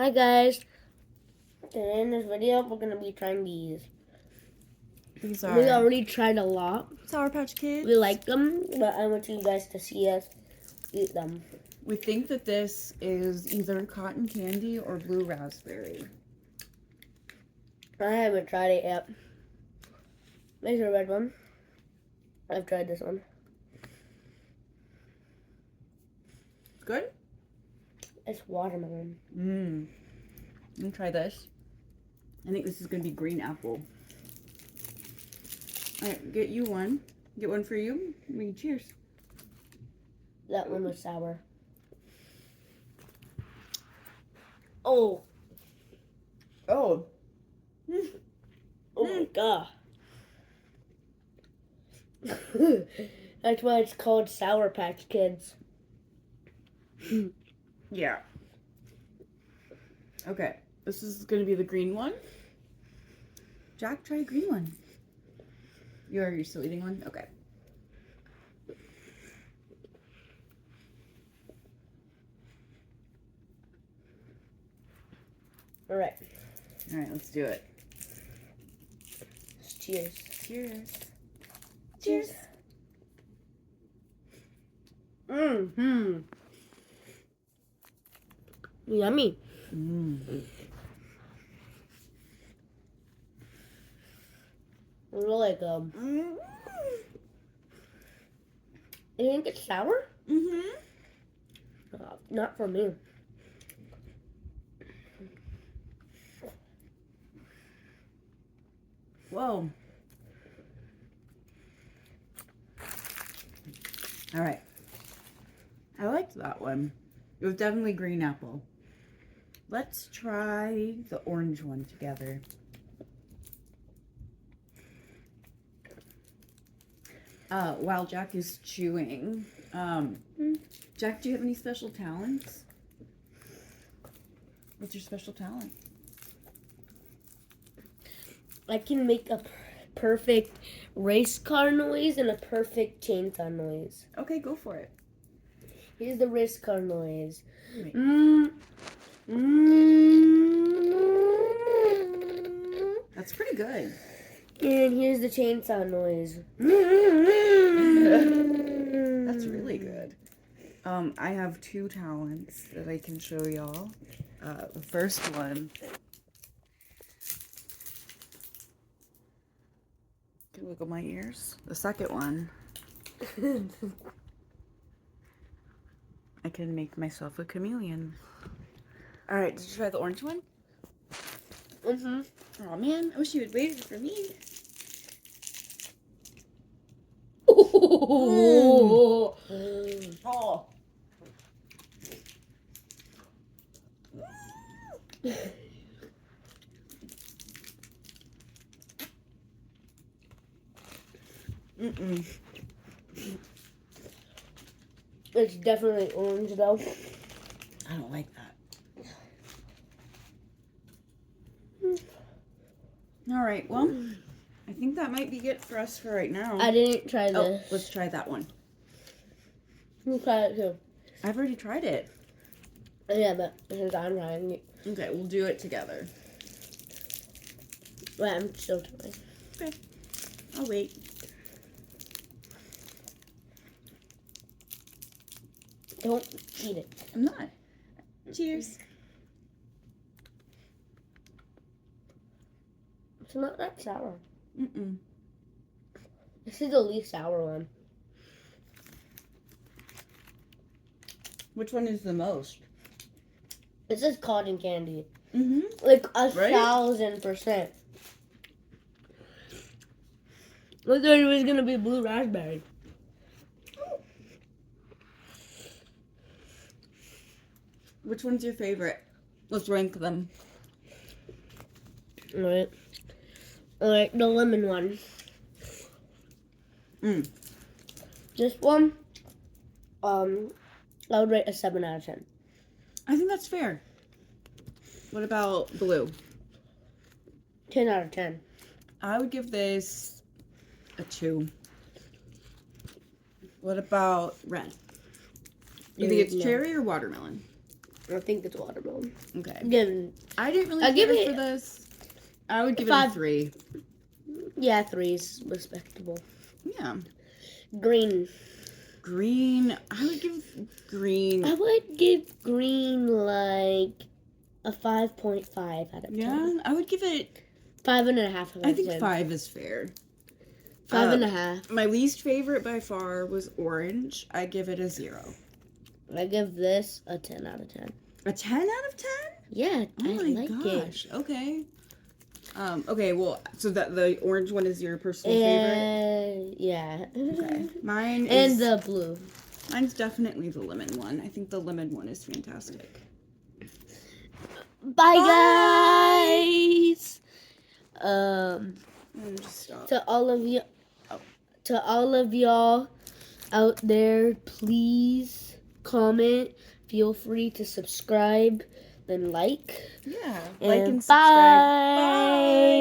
Hi guys. Today in this video we're gonna be trying these. These We are already tried a lot. Sour Patch Kids. We like them, but I want you guys to see us eat them. We think that this is either cotton candy or blue raspberry. I haven't tried it yet. There's a red one. I've tried this one. Good? It's watermelon. Let me try this. I think this is going to be green apple. Alright, get you one. Get one for you. Cheers. That one was sour. Oh. Oh. Oh my god. That's why it's called Sour Patch Kids. Yeah. Okay. This is going to be the green one. Jack, try a green one. You're still eating one? Okay. Alright. Alright, let's do it. Cheers. Cheers. Cheers. Mm-hmm. Yummy. Really good. You think it's sour? Not for me. Whoa. All right. I liked that one. It was definitely green apple. Let's try the orange one together. While Jack is chewing, Jack, do you have any special talents? What's your special talent? I can make a perfect race car noise and a perfect chainsaw noise. Okay, go for it. Here's the race car noise. Wait. That's pretty good. And here's the chainsaw noise. That's really good. I have two talents that I can show y'all. The first one. Can wiggle my ears. The second one. I can make myself a chameleon. Alright, did you try the orange one? Mm-hmm. Oh man, I wish you had waited for me. Oh. Oh. It's definitely orange though. I don't like that. Alright, well, I think that might be it for us for right now. I didn't try Oh, this. let's try that one. You try it too. I've already tried it. Yeah, but since I'm trying it. Okay, we'll do it together. Wait, I'm still trying. Okay. I'll wait. Don't eat it. I'm not. Cheers. It's not that sour. Mm-mm. This is the least sour one. Which one is the most? This is cotton candy. Mm-hmm. Like Right? 1,000%. I thought it was gonna be blue raspberry. Which one's your favorite? Let's rank them. Alright. Alright, the lemon one. This one, I would rate a 7 out of 10. I think that's fair. What about blue? 10 out of 10. I would give this a 2. What about red? You think it's No. cherry or watermelon? I think it's watermelon. Okay. Again, I didn't really I'll give care it for this. I would give it a 5. 3. Yeah, 3 is respectable. Yeah. Green. Green. I would give green. I would give green like a 5.5 out of 10. Yeah, I would give it. 5.5 out of 10. I think 5 is fair. 5.5. My least favorite by far was orange. I give it a 0. I give this a 10 out of 10. A 10 out of 10? Yeah, Oh I my like gosh. Okay. Okay, well, so that the orange one is your personal favorite? Yeah. Okay. Mine And is the blue. mine's definitely the lemon one. I think the lemon one is fantastic. Bye, guys. Just stop. To all of y'all out there, please comment. Feel free to subscribe, then like. Yeah. And Like and subscribe. bye. Bye.